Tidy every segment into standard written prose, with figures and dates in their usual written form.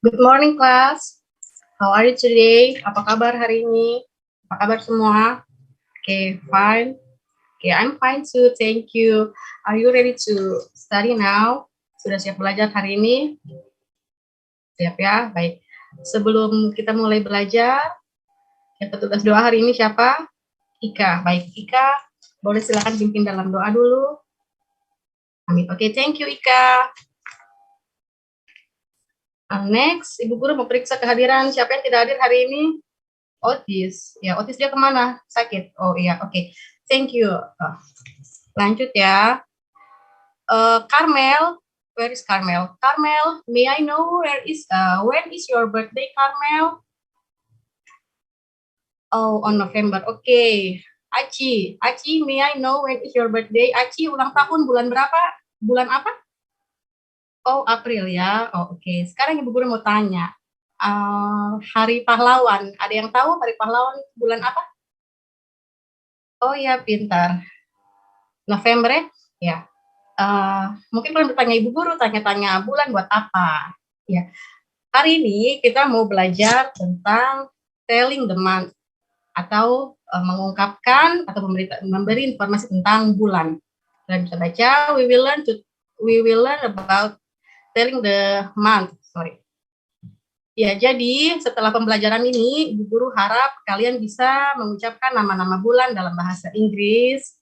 Good morning, class. How are you today? Apa kabar hari ini? Apa kabar semua? Okay, fine. Okay, I'm fine too. Thank you. Are you ready to study now? Sudah siap belajar hari ini? Siap ya? Baik. Sebelum kita mulai belajar, yang petugas doa hari ini siapa? Ika. Baik, Ika, boleh silakan pimpin dalam doa dulu. Amin. Oke, thank you, Ika. Next, Ibu Guru mau periksa kehadiran siapa yang tidak hadir hari ini? Otis. Ya, Otis dia kemana? Sakit. Oh iya, oke. Thank you. Lanjut ya. Carmel, where is Carmel? Carmel, may I know when is your birthday, Carmel? Oh, on November. Okay. Aci, may I know when is your birthday? Aci ulang tahun bulan berapa? Bulan apa? Oh, April ya. Oh, oke. Sekarang Ibu Guru mau tanya. Hari Pahlawan. Ada yang tahu Hari Pahlawan bulan apa? Oh ya, pintar. November ya? Ya. Mungkin kalau bertanya Ibu Guru, tanya-tanya bulan buat apa? Ya. Hari ini kita mau belajar tentang telling the month atau mengungkapkan atau memberi informasi tentang bulan. Kalian bisa baca, we will learn about telling the month. Sorry. Ya, jadi setelah pembelajaran ini, Ibu Guru harap kalian bisa mengucapkan nama-nama bulan dalam bahasa Inggris.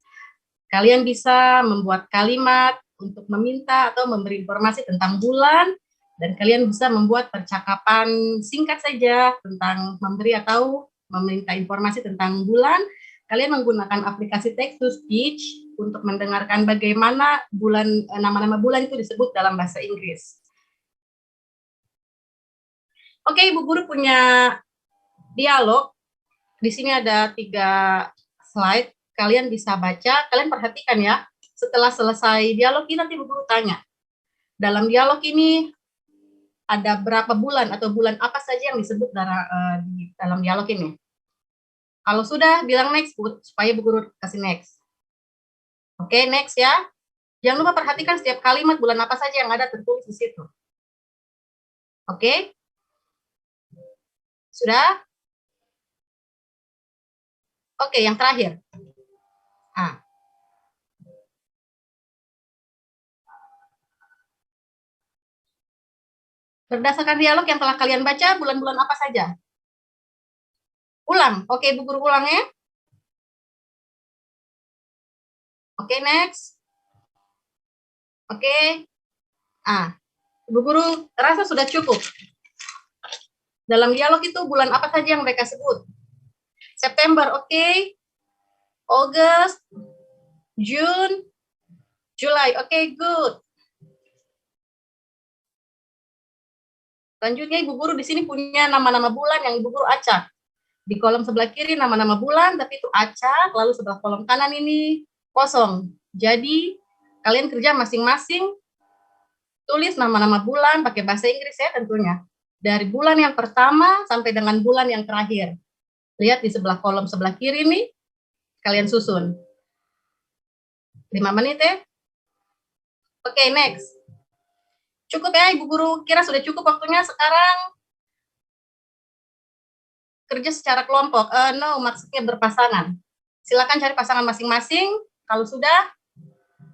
Kalian bisa membuat kalimat untuk meminta atau memberi informasi tentang bulan, dan kalian bisa membuat percakapan singkat saja tentang memberi atau meminta informasi tentang bulan. Kalian menggunakan aplikasi text to speech untuk mendengarkan bagaimana nama-nama bulan itu disebut dalam bahasa Inggris. Oke, Ibu Guru punya dialog. Di sini ada 3 slide. Kalian bisa baca, kalian perhatikan ya. Setelah selesai dialog ini nanti Ibu Guru tanya. Dalam dialog ini ada berapa bulan atau bulan apa saja yang disebut di dalam dialog ini. Kalau sudah, bilang next, supaya Ibu Guru kasih next. Oke, next ya. Jangan lupa perhatikan setiap kalimat bulan apa saja yang ada tertulis di situ. Oke? Sudah? Oke, yang terakhir. Berdasarkan dialog yang telah kalian baca, bulan-bulan apa saja? Ulang. Oke, Ibu Guru ulang ya. Oke, next. Oke. Ibu Guru rasa sudah cukup. Dalam dialog itu bulan apa saja yang mereka sebut? September, oke. August, June, July, oke, good. Selanjutnya Ibu Guru di sini punya nama-nama bulan yang Ibu Guru acak. Di kolom sebelah kiri nama-nama bulan, tapi itu acak, lalu sebelah kolom kanan ini kosong. Jadi kalian kerja masing-masing tulis nama-nama bulan pakai bahasa Inggris ya tentunya. Dari bulan yang pertama sampai dengan bulan yang terakhir. Lihat di sebelah kolom sebelah kiri nih, kalian susun. 5 menit ya. Oke, next. Cukup ya, Ibu Guru kira sudah cukup waktunya. Sekarang kerja secara kelompok. No, maksudnya berpasangan. Silakan cari pasangan masing-masing. Kalau sudah,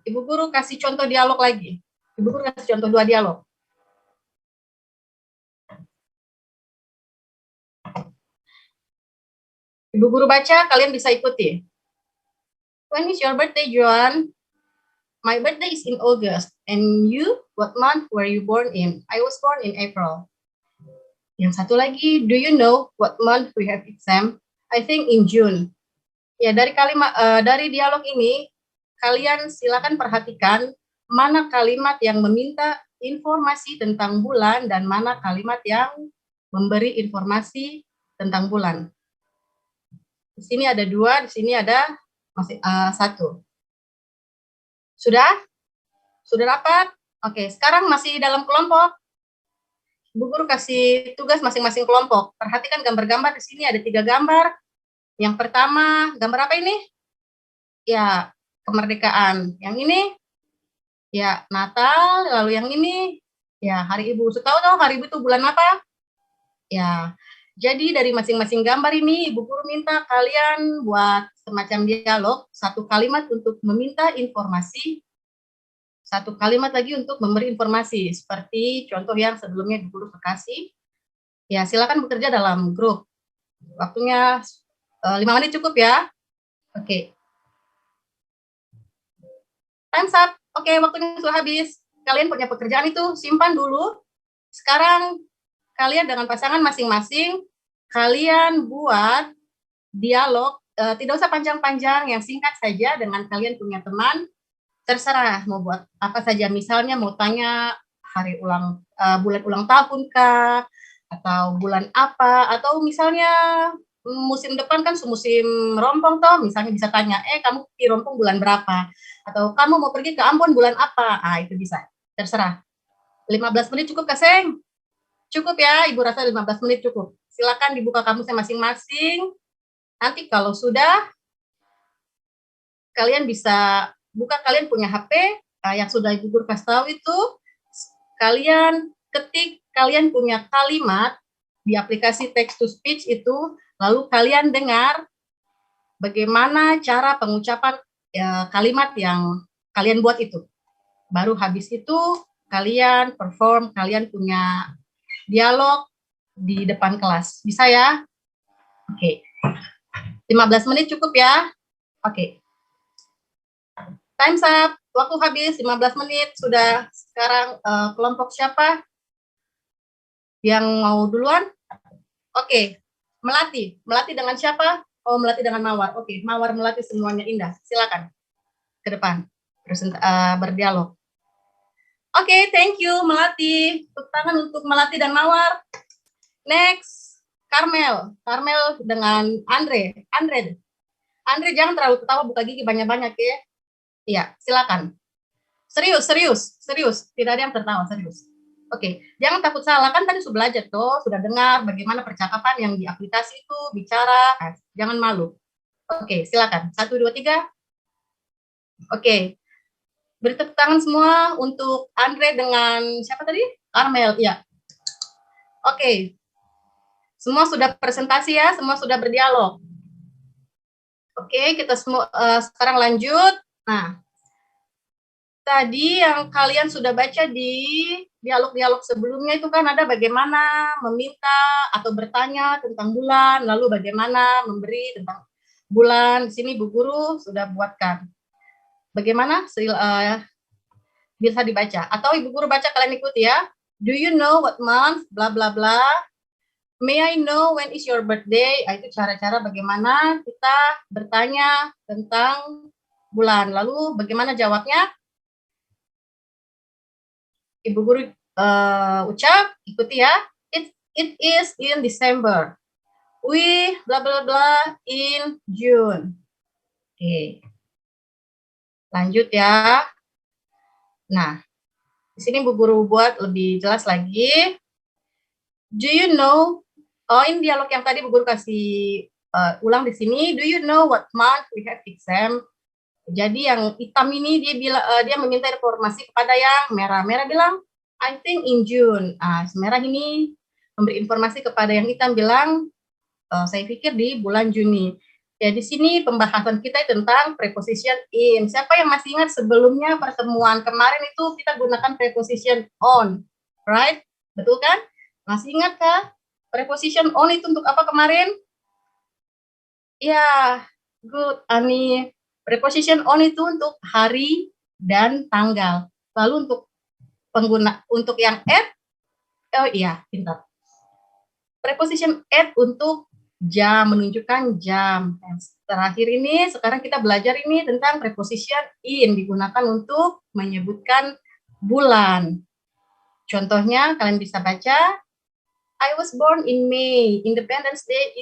Ibu Guru kasih contoh dialog lagi. Ibu Guru kasih contoh 2 dialog. Ibu Guru baca, kalian bisa ikuti. When is your birthday, Joan? My birthday is in August. And you, what month were you born in? I was born in April. Yang satu lagi, do you know what month we have exam? I think in June. Ya, dari dialog ini, kalian silakan perhatikan mana kalimat yang meminta informasi tentang bulan dan mana kalimat yang memberi informasi tentang bulan. Di sini ada 2, di sini ada masih 1. Sudah? Sudah dapat? Oke, sekarang masih dalam kelompok. Ibu Guru kasih tugas masing-masing kelompok. Perhatikan gambar-gambar di sini ada 3 gambar. Yang pertama, gambar apa ini? Ya, kemerdekaan. Yang ini, ya Natal. Lalu yang ini, Ya, Hari Ibu. Tahu dong Hari Ibu itu bulan apa? Ya. Jadi dari masing-masing gambar ini Ibu Guru minta kalian buat semacam dialog, satu kalimat untuk meminta informasi, satu kalimat lagi untuk memberi informasi. Seperti contoh yang sebelumnya Ibu Guru kasih. Ya, silakan bekerja dalam grup. Waktunya 5 menit cukup ya. Oke. Time's up. Oke, waktunya sudah habis. Kalian punya pekerjaan itu simpan dulu. Sekarang kalian dengan pasangan masing-masing, kalian buat dialog, tidak usah panjang-panjang, yang singkat saja dengan kalian punya teman, terserah mau buat apa saja. Misalnya mau tanya bulan ulang tahun kah, atau bulan apa, atau misalnya musim depan kan musim rompong toh, misalnya bisa tanya, kamu pergi rompong bulan berapa? Atau kamu mau pergi ke Ambon bulan apa? Itu bisa, terserah. 15 menit cukup, Kaseng? Cukup ya, Ibu rasa 15 menit cukup. Silakan dibuka kamusnya masing-masing. Nanti kalau sudah, kalian bisa buka, kalian punya HP, yang sudah Ibu Guru kasih tahu itu, kalian ketik, kalian punya kalimat di aplikasi text to speech itu, lalu kalian dengar bagaimana cara pengucapan kalimat yang kalian buat itu. Baru habis itu, kalian perform, kalian punya dialog di depan kelas. Bisa ya? Oke. 15 menit cukup ya? Oke. Time's up. Waktu habis 15 menit. Sudah. Sekarang kelompok siapa yang mau duluan? Oke. Melati. Melati dengan siapa? Oh, Melati dengan Mawar. Oke. Mawar, Melati semuanya indah. Silakan ke depan. Berdialog. Oke, thank you Melati. Tepuk tangan untuk Melati dan Mawar. Next, Karmel. Karmel dengan Andre. Andre jangan terlalu ketawa, buka gigi banyak-banyak ya. Iya, silakan. Serius. Tidak ada yang tertawa, serius. Oke, jangan takut salah, kan tadi sudah belajar tuh, sudah dengar bagaimana percakapan yang di aplikasi itu, bicara, jangan malu. Oke, silakan. 1, 2, 3. Oke. Beri tepuk tangan semua untuk Andre dengan siapa tadi? Karmel, iya. Oke. Semua sudah presentasi ya, semua sudah berdialog. Oke, kita semua sekarang lanjut. Nah, tadi yang kalian sudah baca di dialog-dialog sebelumnya itu kan ada bagaimana meminta atau bertanya tentang bulan, lalu bagaimana memberi tentang bulan. Di sini Bu Guru sudah buatkan. Bagaimana bisa dibaca atau Ibu Guru baca, kalian ikuti ya. Do you know what month bla bla bla? May I know when is your birthday? Itu cara-cara bagaimana kita bertanya tentang bulan. Lalu bagaimana jawabnya? Ibu Guru ucap, ikuti ya. It is in December. We bla bla bla in June. Oke. Lanjut ya. Nah, di sini Bu Guru buat lebih jelas lagi. Do you know? Oh, ini dialog yang tadi Bu Guru kasih ulang di sini. Do you know what month we have exam? Jadi yang hitam ini dia meminta informasi kepada yang merah. Merah bilang, I think in June. Merah ini memberi informasi kepada yang hitam bilang, saya pikir di bulan Juni. Ya, di sini pembahasan kita tentang preposition in. Siapa yang masih ingat sebelumnya pertemuan kemarin itu kita gunakan preposition on, right? Betul kan? Masih ingat kah? Preposition on itu untuk apa kemarin? Ya, good, Ani. Preposition on itu untuk hari dan tanggal. Lalu untuk yang at, oh iya, pintar. Preposition at untuk jam, menunjukkan jam. Dan terakhir ini, sekarang kita belajar ini tentang preposition in, digunakan untuk menyebutkan bulan. Contohnya, kalian bisa baca, I was born in May, Independence Day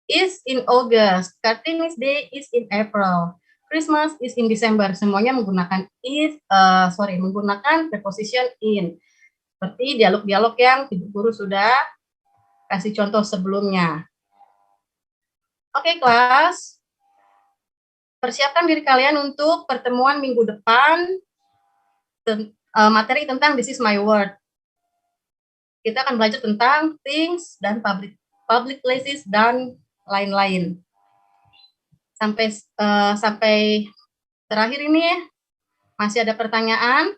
is in August, Cartoonist Day is in April, Christmas is in December. Semuanya menggunakan menggunakan preposition in. Seperti dialog-dialog yang Ibu Guru sudah kasih contoh sebelumnya. Oke, kelas. Persiapkan diri kalian untuk pertemuan minggu depan materi tentang This is my word. Kita akan belajar tentang things dan public places dan lain-lain. Sampai terakhir ini ya, masih ada pertanyaan?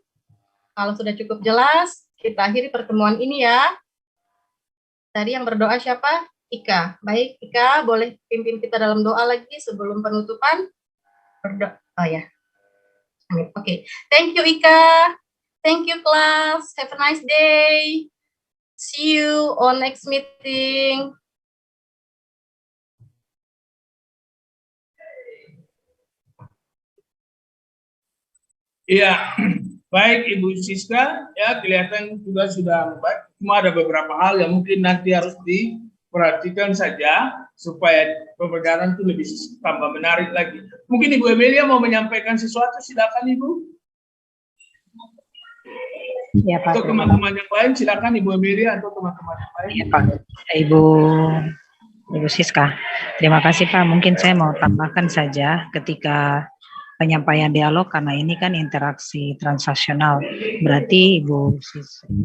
Kalau sudah cukup jelas, kita akhiri pertemuan ini ya. Tadi yang berdoa siapa? Ika. Baik, Ika, boleh pimpin kita dalam doa lagi sebelum penutupan? Berdoa. Oh ya. Oke. Okay. Thank you, Ika. Thank you, class. Have a nice day. See you on next meeting. Iya, baik Ibu Siska, ya kelihatan juga sudah baik. Cuma ada beberapa hal yang mungkin nanti harus diperhatikan saja supaya pembelajaran itu lebih tambah menarik lagi. Mungkin Ibu Emilia mau menyampaikan sesuatu, silakan Ibu. Ya, Pak. Untuk teman-teman yang lain, silakan Ibu Emilia atau teman-teman yang lain. Ya, Pak. Ibu Siska, terima kasih Pak. Mungkin saya mau tambahkan saja ketika penyampaian dialog, karena ini kan interaksi transaksional. Berarti Ibu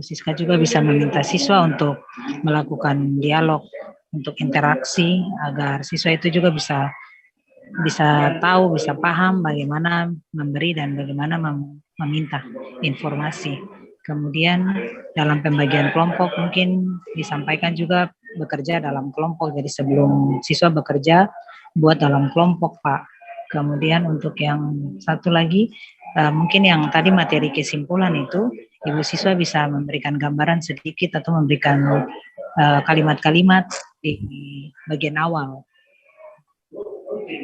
Siska juga bisa meminta siswa untuk melakukan dialog, untuk interaksi, agar siswa itu juga bisa tahu, bisa paham bagaimana memberi dan bagaimana meminta informasi. Kemudian dalam pembagian kelompok mungkin disampaikan juga bekerja dalam kelompok. Jadi sebelum siswa bekerja, buat dalam kelompok, Pak. Kemudian untuk yang satu lagi, mungkin yang tadi materi kesimpulan itu, Ibu siswa bisa memberikan gambaran sedikit atau memberikan kalimat-kalimat di bagian awal.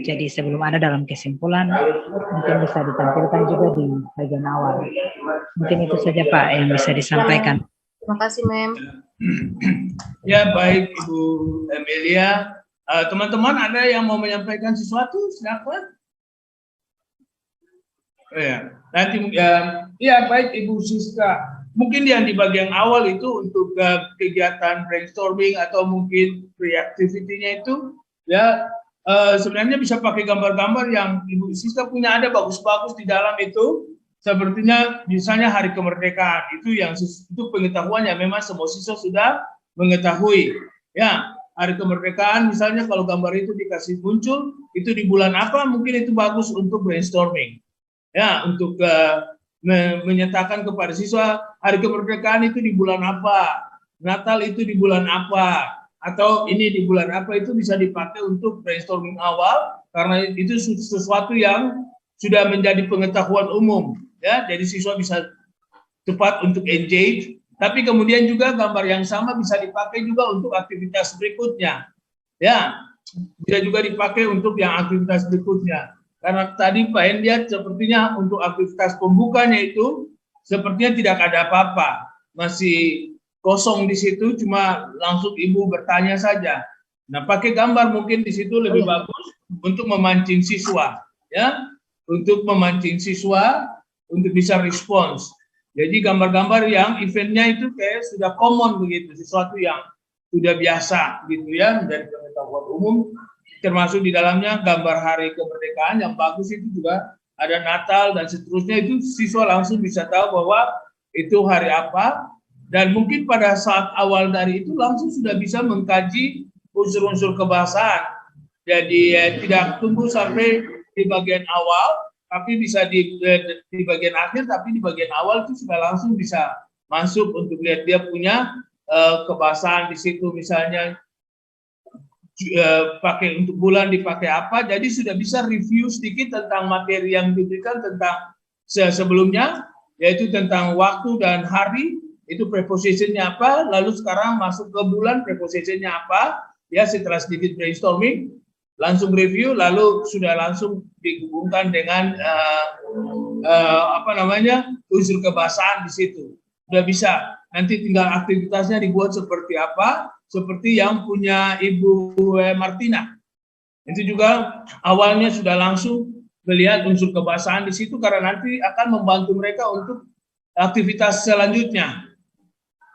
Jadi sebelum ada dalam kesimpulan, mungkin bisa ditampilkan juga di bagian awal. Mungkin itu saja Pak yang bisa disampaikan. Terima kasih, Mem. Ya, baik Ibu Emilia. Teman-teman ada yang mau menyampaikan sesuatu? Silakan. Ya, nanti ya baik Ibu Siska. Mungkin yang di bagian awal itu untuk kegiatan brainstorming atau mungkin pre-activity-nya itu ya sebenarnya bisa pakai gambar-gambar yang Ibu Siska punya, ada bagus-bagus di dalam itu. Sepertinya misalnya Hari Kemerdekaan itu yang itu pengetahuan yang memang semua siswa sudah mengetahui. Ya, Hari Kemerdekaan misalnya kalau gambar itu dikasih muncul itu di bulan apa, mungkin itu bagus untuk brainstorming. Ya, untuk menyatakan kepada siswa Hari Kemerdekaan itu di bulan apa, Natal itu di bulan apa, atau ini di bulan apa, itu bisa dipakai untuk brainstorming awal karena itu sesuatu yang sudah menjadi pengetahuan umum. Ya, jadi siswa bisa cepat untuk engage, tapi kemudian juga gambar yang sama bisa dipakai juga untuk aktivitas berikutnya. Ya, bisa juga dipakai untuk yang aktivitas berikutnya. Karena tadi Pak Endiat sepertinya untuk aktivitas pembukanya itu sepertinya tidak ada apa-apa, masih kosong di situ, cuma langsung Ibu bertanya saja. Nah, pakai gambar mungkin di situ lebih bagus untuk memancing siswa, ya, untuk memancing siswa untuk bisa respons. Jadi gambar-gambar yang eventnya itu kayak sudah common begitu, sesuatu yang sudah biasa gitu ya, menjadi pengetahuan umum. Termasuk di dalamnya gambar Hari Kemerdekaan yang bagus itu juga ada Natal dan seterusnya, itu siswa langsung bisa tahu bahwa itu hari apa, dan mungkin pada saat awal dari itu langsung sudah bisa mengkaji unsur-unsur kebahasaan. Jadi tidak tunggu sampai di bagian awal, tapi bisa di bagian akhir, tapi di bagian awal itu sudah langsung bisa masuk untuk lihat dia punya kebahasaan di situ, misalnya pakai untuk bulan dipakai apa, jadi sudah bisa review sedikit tentang materi yang diberikan tentang sebelumnya, yaitu tentang waktu dan hari, itu prepositionnya apa, lalu sekarang masuk ke bulan prepositionnya apa, ya setelah sedikit brainstorming, langsung review, lalu sudah langsung dihubungkan dengan unsur kebahasaan di situ. Sudah bisa, nanti tinggal aktivitasnya dibuat seperti apa, seperti yang punya Ibu Martina. Itu juga awalnya sudah langsung melihat unsur kebahasaan di situ, karena nanti akan membantu mereka untuk aktivitas selanjutnya.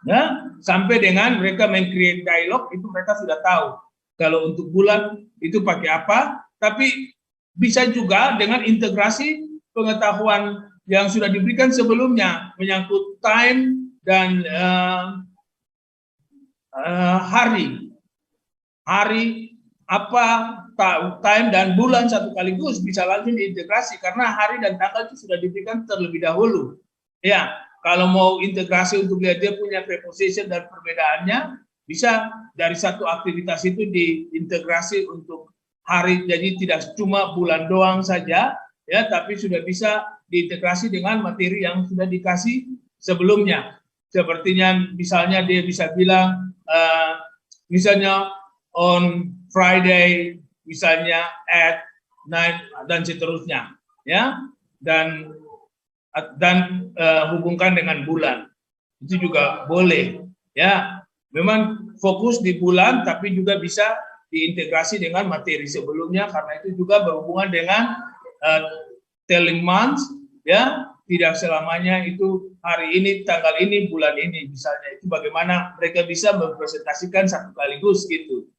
Ya, sampai dengan mereka create dialog, itu mereka sudah tahu. Kalau untuk bulan itu pakai apa, tapi bisa juga dengan integrasi pengetahuan yang sudah diberikan sebelumnya, menyangkut time dan hari apa time dan bulan satu kaligus bisa langsung diintegrasi karena hari dan tanggal itu sudah diberikan terlebih dahulu. Ya, kalau mau integrasi untuk lihat dia punya preposition dan perbedaannya, bisa dari satu aktivitas itu diintegrasi untuk hari, jadi tidak cuma bulan doang saja, ya, tapi sudah bisa diintegrasi dengan materi yang sudah dikasih sebelumnya. Sepertinya misalnya dia bisa bilang, misalnya on Friday, misalnya at 9 dan seterusnya, ya, dan hubungkan dengan bulan, itu juga boleh, ya. Memang fokus di bulan, tapi juga bisa diintegrasi dengan materi sebelumnya karena itu juga berhubungan dengan telling months, ya. Tidak selamanya itu hari ini, tanggal ini, bulan ini, misalnya itu bagaimana mereka bisa mempresentasikan satu kaligus gitu.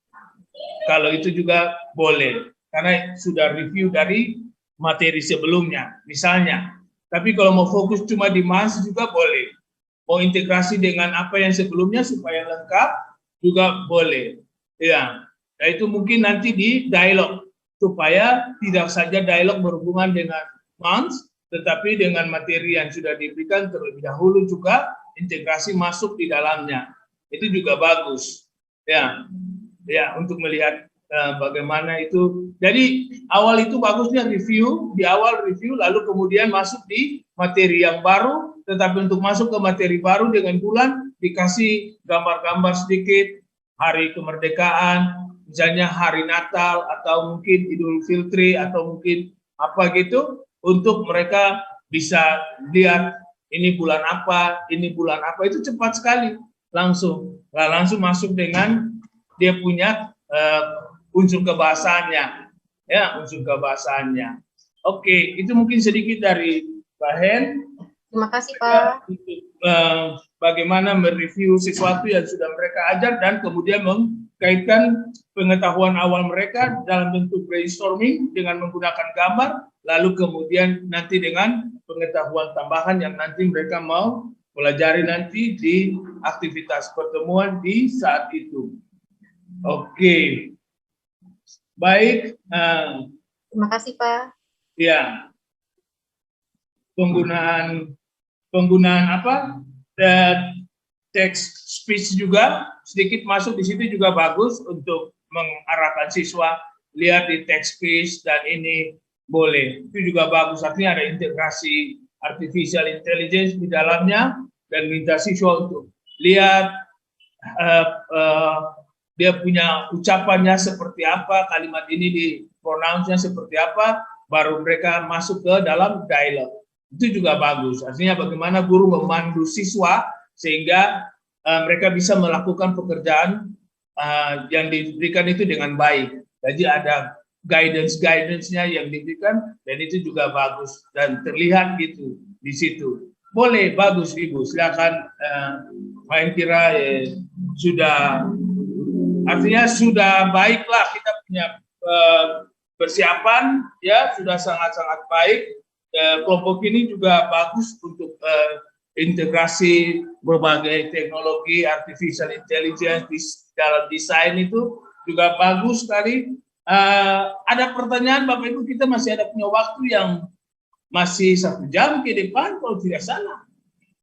Kalau itu juga boleh, karena sudah review dari materi sebelumnya, misalnya. Tapi kalau mau fokus cuma di months juga boleh. Mau integrasi dengan apa yang sebelumnya supaya lengkap juga boleh. Ya, nah, itu mungkin nanti di dialog supaya tidak saja dialog berhubungan dengan months, tetapi dengan materi yang sudah diberikan terlebih dahulu juga integrasi masuk di dalamnya. Itu juga bagus. Ya, ya, untuk melihat bagaimana itu. Jadi awal itu bagusnya review, di awal review lalu kemudian masuk di materi yang baru, tetapi untuk masuk ke materi baru dengan bulan dikasih gambar-gambar sedikit, hari kemerdekaan, misalnya hari Natal atau mungkin Idul Fitri atau mungkin apa gitu, untuk mereka bisa lihat ini bulan apa, itu cepat sekali, langsung masuk dengan dia punya unsur kebahasaannya, ya, unsur kebahasaannya. Oke, itu mungkin sedikit dari Mbak Hen. Terima kasih, Pak. Bagaimana mereview sesuatu yang sudah mereka ajar dan kemudian mengkaitkan pengetahuan awal mereka dalam bentuk brainstorming dengan menggunakan gambar, lalu kemudian nanti dengan pengetahuan tambahan yang nanti mereka mau pelajari nanti di aktivitas pertemuan di saat itu. Oke, baik. Terima kasih, Pak. Ya, penggunaan apa? Text speech juga sedikit masuk di situ juga bagus untuk mengarahkan siswa lihat di text speech dan ini boleh. Itu juga bagus, artinya ada integrasi artificial intelligence di dalamnya dan minta siswa untuk lihat dia punya ucapannya seperti apa, kalimat ini di pronounce-nya seperti apa, baru mereka masuk ke dalam dialog. Itu juga bagus, artinya bagaimana guru memandu siswa sehingga mereka bisa melakukan pekerjaan yang diberikan itu dengan baik. Jadi ada guidance-nya yang diberikan dan itu juga bagus dan terlihat gitu di situ. Boleh, bagus Ibu, silakan. Main kira sudah, artinya sudah baiklah kita punya persiapan, ya, sudah sangat-sangat baik. Kelompok ini juga bagus untuk integrasi berbagai teknologi artificial intelligence di dalam desain itu juga bagus sekali. Ada pertanyaan Bapak Ibu, kita masih ada punya waktu yang masih 1 jam ke depan kalau tidak salah.